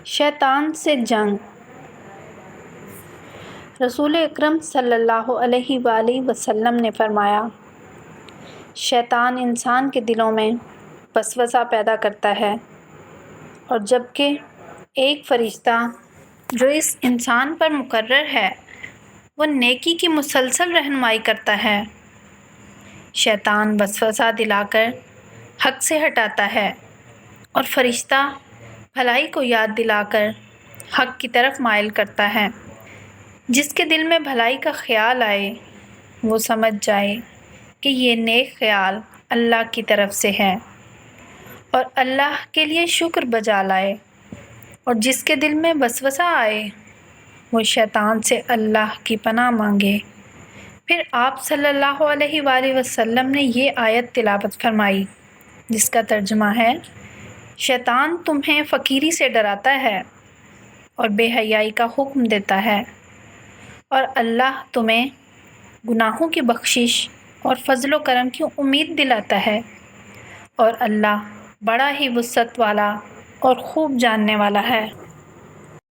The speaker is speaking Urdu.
شیطان سے جنگ۔ رسول اکرم صلی اللہ علیہ وآلہ وسلم نے فرمایا، شیطان انسان کے دلوں میں وسوسہ پیدا کرتا ہے، اور جبکہ ایک فرشتہ جو اس انسان پر مقرر ہے وہ نیکی کی مسلسل رہنمائی کرتا ہے، شیطان وسوسہ دلا کر حق سے ہٹاتا ہے اور فرشتہ بھلائی کو یاد دلا کر حق کی طرف مائل کرتا ہے۔ جس کے دل میں بھلائی کا خیال آئے وہ سمجھ جائے کہ یہ نیک خیال اللہ کی طرف سے ہے اور اللہ کے لیے شکر بجا لائے، اور جس کے دل میں وسوسہ آئے وہ شیطان سے اللہ کی پناہ مانگے۔ پھر آپ صلی اللہ علیہ وآلہ وسلم نے یہ آیت تلاوت فرمائی جس کا ترجمہ ہے، شیطان تمہیں فقیری سے ڈراتا ہے اور بے حیائی کا حکم دیتا ہے، اور اللہ تمہیں گناہوں کی بخشش اور فضل و کرم کی امید دلاتا ہے، اور اللہ بڑا ہی وسعت والا اور خوب جاننے والا ہے۔